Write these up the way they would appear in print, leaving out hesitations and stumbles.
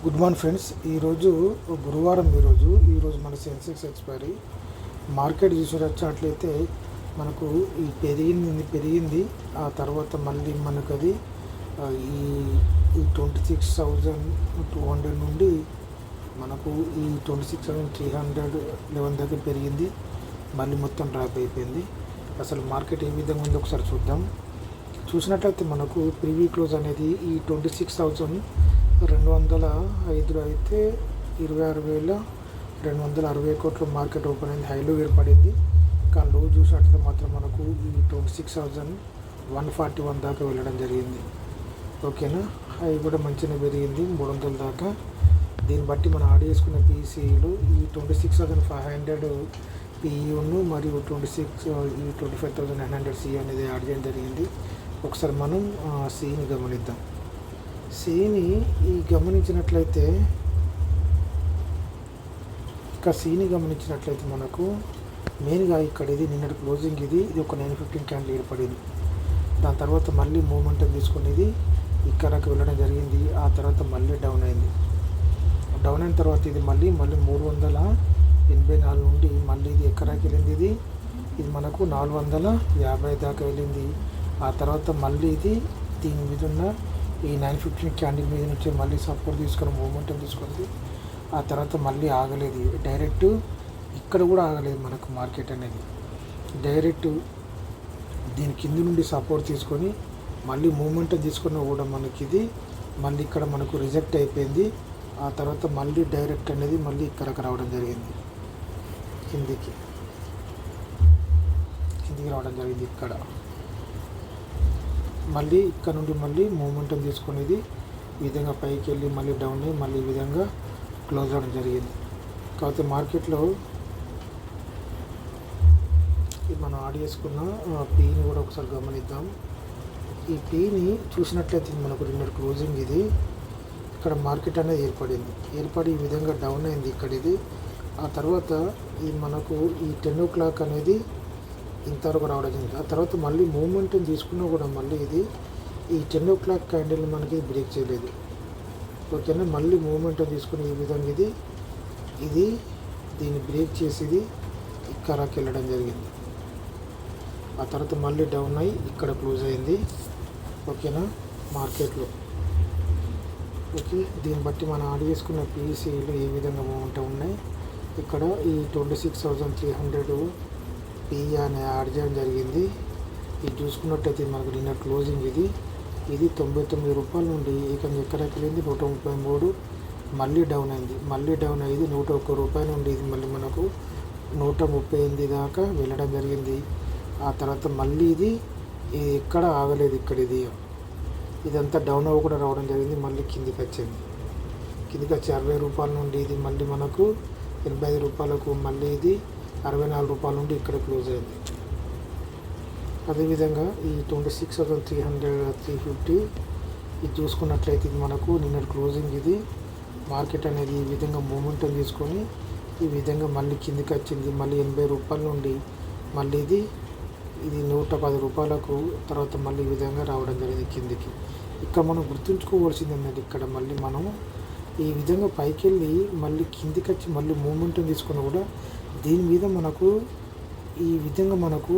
Good morning friends. ఈరోజు గురువారం. ఈరోజు మన సెన్సెక్స్ ఎక్స్పైరీ మార్కెట్ చూసినట్లయితే మనకు ఈ పెరిగింది. ఆ తర్వాత మళ్ళీ మనకు అది ఈ 26,200 నుండి మనకు ఈ 26,311 దగ్గర పెరిగింది. మళ్ళీ మొత్తం డ్రాప్ అయిపోయింది. అసలు మార్కెట్ ఏ విధంగా ఉందో ఒకసారి చూద్దాం. చూసినట్లయితే మనకు ప్రీవీ క్లోజ్ అనేది ఈ 26,205 అయితే 26,260 కోట్ల మార్కెట్ ఓపెన్ అయింది, హైలో ఏర్పడింది. కానీ లో చూసినట్లయితే మాత్రం మనకు ఈ 26,141 దాకా వెళ్ళడం జరిగింది. ఓకేనా, హై కూడా మంచిగా పెరిగింది 300 దాకా. దీన్ని బట్టి మనం యాడ్ చేసుకున్న పీసీలు ఈ 26,500 పిఈను మరియు 25,900 సిఈ అనేది యాడ్ చేయడం జరిగింది. ఒకసారి మనం సిఈని గమనిద్దాం. సిఈని గమనించినట్లయితే మనకు మెయిన్గా ఇక్కడ ఇది నిన్నటి క్లోజింగ్, ఇది ఒక 915 క్యాండిల్ ఏర్పడింది. దాని తర్వాత మళ్ళీ మూమెంటం తీసుకునేది ఇక్కడకి వెళ్ళడం జరిగింది. ఆ తర్వాత మళ్ళీ డౌన్ అయింది. డౌన్ అయిన తర్వాత ఇది మళ్ళీ 384 నుండి మళ్ళీ ఇది ఎక్కడికి వెళ్ళింది. ఇది మనకు 450 దాకా వెళ్ళింది. ఆ తర్వాత మళ్ళీ ఇది దీని మీద ఉన్న ఈ 915 క్యాండిల్ మీద నుంచి మళ్ళీ సపోర్ట్ తీసుకొని మూమెంటం తీసుకుంది. ఆ తర్వాత మళ్ళీ ఆగలేదు, డైరెక్ట్ ఇక్కడ కూడా ఆగలేదు. మనకు మార్కెట్ అనేది డైరెక్ట్ దీని కింద నుండి సపోర్ట్ తీసుకొని మళ్ళీ మూమెంటం తీసుకున్న కూడా మనకి ఇది మళ్ళీ ఇక్కడ మనకు రిజెక్ట్ అయిపోయింది. ఆ తర్వాత మళ్ళీ డైరెక్ట్ అనేది మళ్ళీ ఇక్కడికి రావడం జరిగింది, కిందికి రావడం జరిగింది. ఇక్కడ మళ్ళీ ఇక్కడ నుండి మళ్ళీ మూమెంటం తీసుకునేది ఈ విధంగా పైకి వెళ్ళి మళ్ళీ డౌన్ అయ్యి మళ్ళీ ఈ విధంగా క్లోజ్ అవ్వడం జరిగింది. కాకపోతే మార్కెట్లో మనం యాడ్ చేసుకున్న పీని కూడా ఒకసారి గమనిద్దాం. ఈ పీని చూసినట్లయితే మనకు నిన్నటి క్లోజింగ్ ఇది ఇక్కడ మార్కెట్ అనేది ఏర్పడి ఈ విధంగా డౌన్ అయింది ఇక్కడ ఇది. ఆ తర్వాత ఈ మనకు ఈ 10 o'clock అనేది ఇంతవరకు రావడం జరిగింది. ఆ తర్వాత మళ్ళీ మూమెంటం తీసుకున్నా కూడా మళ్ళీ ఇది ఈ 10 o'clock క్యాండిల్ మనకి బ్రేక్ చేయలేదు. ఓకేనా, మళ్ళీ మూమెంటం తీసుకుని ఈ విధంగా ఇది దీన్ని బ్రేక్ చేసేది ఇక్కడికి వెళ్ళడం జరిగింది. ఆ తర్వాత మళ్ళీ డౌన్ అయ్యి ఇక్కడ క్లోజ్ అయింది. ఓకేనా, మార్కెట్లో. ఓకే, దీన్ని బట్టి మనం యాడ్ చేసుకున్న పీసీలు ఏ విధంగా మూమెంటం ఉన్నాయి. ఇక్కడ ఈ 26,300 పిఈ అని యాడ్ చేయడం జరిగింది. ఇది చూసుకున్నట్టయితే మనకు నిన్న క్లోజింగ్ ఇది 99 రూపాయల నుండి ఏకంగా ఎక్కడికి వెళ్ళింది 133, మళ్ళీ డౌన్ అయింది. మళ్ళీ డౌన్ అయ్యింది 101 రూపాయల నుండి ఇది మళ్ళీ మనకు 138 దాకా వెళ్ళడం జరిగింది. ఆ తర్వాత మళ్ళీ ఇది ఎక్కడ ఆగలేదు. ఇక్కడ ఇదంతా డౌన్ అవ్వ కూడా రావడం జరిగింది. మళ్ళీ కిందికి వచ్చి 60 రూపాయల నుండి ఇది మళ్ళీ మనకు 85 రూపాయలకు, మళ్ళీ ఇది 64 రూపాయల నుండి ఇక్కడ క్లోజ్ అయింది. అదేవిధంగా ఈ 26,350 ఇది చూసుకున్నట్లయితే ఇది మనకు నిన్నటి క్లోజింగ్ ఇది మార్కెట్ అనేది ఈ విధంగా మూమెంటం తీసుకొని ఈ విధంగా మళ్ళీ కిందికి వచ్చింది. మళ్ళీ 80 రూపాయల నుండి మళ్ళీ ఇది 110 రూపాయలకు తర్వాత మళ్ళీ ఈ విధంగా రావడం జరిగింది కిందికి. ఇక్కడ మనం గుర్తుంచుకోవాల్సింది ఏంటంటే ఇక్కడ మళ్ళీ మనం ఈ విధంగా పైకి వెళ్ళి మళ్ళీ కిందికి వచ్చి మళ్ళీ మూమెంటం తీసుకున్న కూడా దీని మీద మనకు ఈ విధంగా మనకు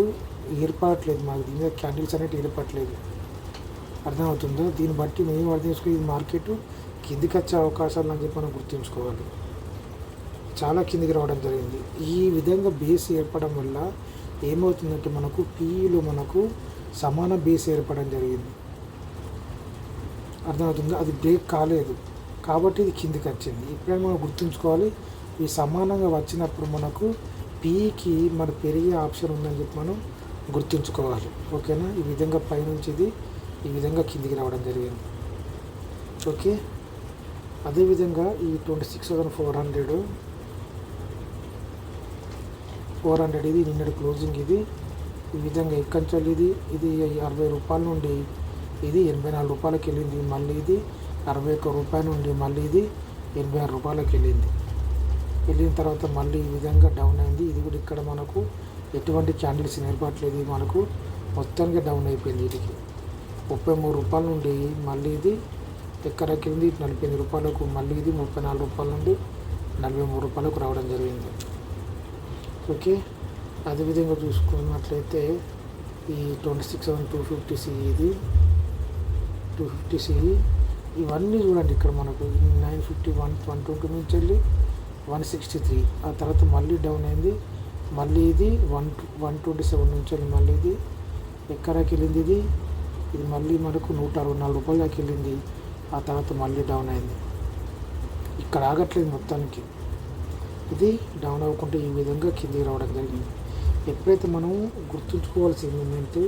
ఏర్పడట్లేదు. మనకు దీని మీద క్యాండిల్స్ అనేవి ఏర్పడట్లేదు. అర్థమవుతుందో? దీన్ని బట్టి మేము అర్థం చేసుకుని ఈ మార్కెట్ కిందికి వచ్చే అవకాశాలు అని చెప్పి మనం గుర్తుంచుకోవాలి. చాలా కిందికి రావడం జరిగింది. ఈ విధంగా బేస్ ఏర్పడడం వల్ల ఏమవుతుందంటే మనకు పీఈలో మనకు సమాన బేస్ ఏర్పడడం జరిగింది. అర్థమవుతుందో? అది బ్రేక్ కాలేదు కాబట్టి ఇది కిందికి వచ్చింది. ఇప్పుడైనా మనం గుర్తుంచుకోవాలి, ఈ సమానంగా వచ్చినప్పుడు మనకు పీఈకి మన పెరిగే ఆప్షన్ ఉందని చెప్పి మనం గుర్తుంచుకోవాలి. ఓకేనా, ఈ విధంగా పైనుంచి ఇది ఈ విధంగా కిందికి రావడం జరిగింది. ఓకే, అదేవిధంగా ఈ 26,400 ఇది నిన్నటి క్లోజింగ్ ఇది ఈ విధంగా ఎక్కంచాలి. ఇది 60 రూపాయల నుండి ఇది 84 రూపాయలకి వెళ్ళింది. మళ్ళీ ఇది 61 రూపాయల నుండి మళ్ళీ ఇది 86 రూపాయలకి వెళ్ళిన తర్వాత మళ్ళీ ఈ విధంగా డౌన్ అయింది. ఇది కూడా ఇక్కడ మనకు ఎటువంటి క్యాండిల్స్ ఏర్పడట్లేదు. మనకు మొత్తంగా డౌన్ అయిపోయింది. వీటికి 33 రూపాయల నుండి మళ్ళీ ఇది ఎక్కడికి వెళ్ళింది 48 రూపాయలకు, మళ్ళీ ఇది 34 రూపాయల నుండి 43 రూపాయలకు రావడం జరిగింది. ఓకే, అదేవిధంగా చూసుకున్నట్లయితే ఈ 26,250 ఇది 250 ఇవన్నీ చూడండి. ఇక్కడ మనకు 951 120 నుంచి వెళ్ళి 163, ఆ తర్వాత మళ్ళీ డౌన్ అయింది. మళ్ళీ ఇది 127 నుంచి వెళ్ళి మళ్ళీ ఇది ఎక్కడికి వెళ్ళింది, ఇది మళ్ళీ మనకు 164 రూపాయల దాకా వెళ్ళింది. ఆ తర్వాత మళ్ళీ డౌన్ అయింది. ఇక్కడ ఆగట్లేదు మొత్తానికి, ఇది డౌన్ అవ్వకుండా ఈ విధంగా కిందికి రావడం జరిగింది. ఎప్పుడైతే మనం గుర్తుంచుకోవాల్సిన మూమెంట్,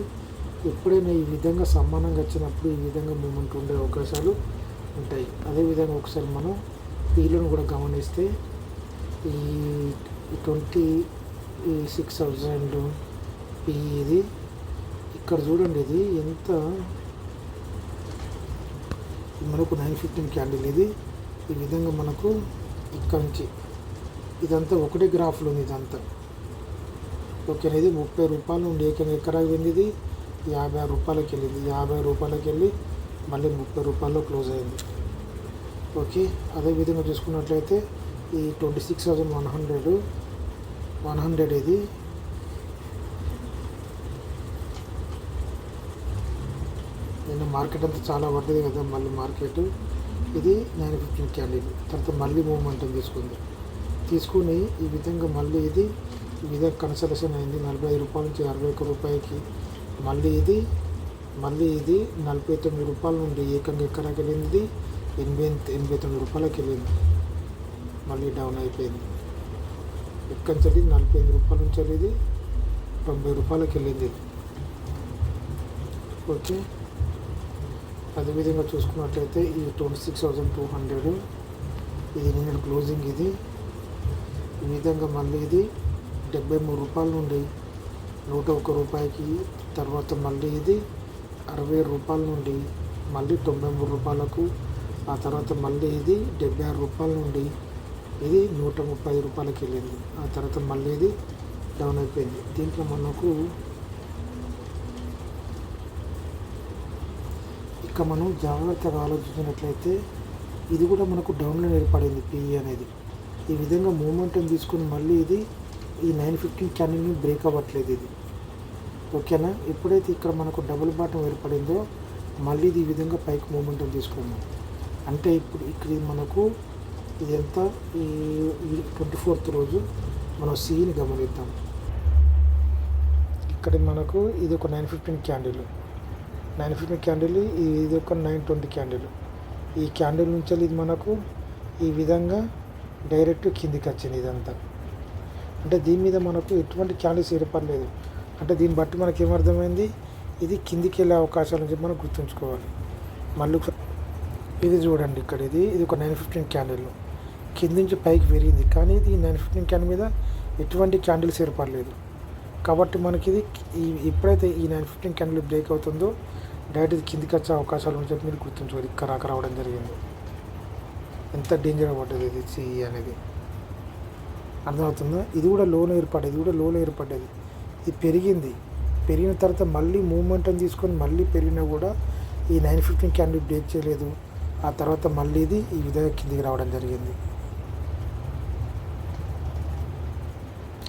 ఎప్పుడైనా ఈ విధంగా సమానంగా వచ్చినప్పుడు ఈ విధంగా మూమెంట్ ఉండే అవకాశాలు ఉంటాయి. అదేవిధంగా ఒకసారి మనం పీలను కూడా గమనిస్తే ఈ 26,000 పీ ఇది ఇక్కడ చూడండి, ఇది ఎంత మనకు 915 క్యాండిల్ ఇది ఈ విధంగా మనకు ఇక్కడ నుంచి ఇదంతా ఒకటే గ్రాఫ్లో ఉంది ఇదంతా. ఓకే, ఇది 30 రూపాయల నుండి ఎక్కడికి వెళ్ళింది, ఇది 56 రూపాయలకి వెళ్ళింది. 50 రూపాయలకి వెళ్ళి మళ్ళీ 30 రూపాయల్లో క్లోజ్ అయింది. ఓకే, అదేవిధంగా చూసుకున్నట్లయితే ఈ 26,100 ఇది నిన్న మార్కెట్ అంతా చాలా పడ్డది కదా, మళ్ళీ మార్కెట్ ఇది 915 క్యాండిల్ తర్వాత మళ్ళీ మూమెంటం తీసుకుని ఈ విధంగా మళ్ళీ ఇది ఈ విధంగా కన్సల్టేషన్ అయింది. 45 రూపాయల నుంచి 61 రూపాయలకి మళ్ళీ ఇది 49 రూపాయల నుండి ఏకంగా ఎక్కడికి వెళ్ళింది, 89 రూపాయలకి వెళ్ళింది. మళ్ళీ డౌన్ అయిపోయింది. ఎక్కడి నుంచి 45 రూపాయల నుంచి ఇది 90 రూపాయలకి వెళ్ళింది. ఓకే, అదేవిధంగా చూసుకున్నట్లయితే ఈ 26,200 ఇది నిన్న క్లోజింగ్ ఇది ఈ విధంగా మళ్ళీ ఇది 73 రూపాయల నుండి 101 రూపాయకి, తర్వాత మళ్ళీ ఇది 60 రూపాయల నుండి మళ్ళీ 93 రూపాయలకు, ఆ తర్వాత మళ్ళీ ఇది 76 రూపాయల నుండి ఇది 130 రూపాయలకి వెళ్ళింది. ఆ తర్వాత మళ్ళీ ఇది డౌన్ అయిపోయింది. దీంట్లో మనకు ఇక మనం జాగ్రత్తగా ఆలోచించినట్లయితే ఇది కూడా మనకు డౌన్లో ఏర్పడింది పిఈ అనేది. ఈ విధంగా మూమెంటం తీసుకుని మళ్ళీ ఇది ఈ 915 క్యాండిల్ని బ్రేక్ అవ్వట్లేదు ఇది. ఓకేనా, ఎప్పుడైతే ఇక్కడ మనకు డబుల్ బాటం ఏర్పడిందో మళ్ళీ ఇది ఈ విధంగా పైకి మూమెంటం తీసుకున్నాం. అంటే ఇప్పుడు ఇక్కడ మనకు ఇది ఎంత, ఈ 24th రోజు మనం సిని గమనిద్దాం. ఇక్కడ మనకు ఇది ఒక 915 క్యాండిల్ ఇది ఒక 920 క్యాండిల్. ఈ క్యాండిల్ నుంచి ఇది మనకు ఈ విధంగా డైరెక్ట్ కిందికి వచ్చింది ఇదంతా. అంటే దీని మీద మనకు ఎటువంటి క్యాండిల్స్ ఏర్పడలేదు. అంటే దీన్ని బట్టి మనకి ఏమర్థమైంది, ఇది కిందికి వెళ్ళే అవకాశాలు అని చెప్పి మనం గుర్తుంచుకోవాలి. మళ్ళీ ఇది చూడండి, ఇక్కడ ఇది ఒక 915 క్యాండిల్ కింది నుంచి పైకి పెరిగింది, కానీ ఇది 915 క్యాండిల్ మీద ఎటువంటి క్యాండిల్స్ ఏర్పడలేదు. కాబట్టి మనకి ఇది ఎప్పుడైతే ఈ 915 క్యాండిల్ బ్రేక్ అవుతుందో డైరెక్ట్ ఇది కిందికి వచ్చే అవకాశాలు అని చెప్పి మీరు గుర్తుంచుకోవాలి. ఇక్కడ రావడం జరిగింది. ఎంత డేంజర్ పడ్డది ఇది సిఈ అనేది అర్థమవుతుందా. ఇది కూడా లోలో ఏర్పడ్డది. ఇది పెరిగిన తర్వాత మళ్ళీ మూమెంటం తీసుకొని మళ్ళీ పెరిగినా కూడా ఈ 915 క్యాండిల్ బ్రేక్ చేయలేదు. ఆ తర్వాత మళ్ళీ ఇది ఈ విధంగా కిందికి రావడం జరిగింది.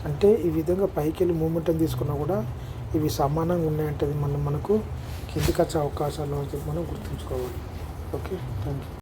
అంటే ఈ విధంగా పైకి వెళ్ళి మూమెంటం తీసుకున్నా కూడా ఇవి సమానంగా ఉన్నాయంటే మనకు కిందికి వచ్చే అవకాశాలు అని చెప్పి మనం గుర్తుంచుకోవాలి. Okay, thank you.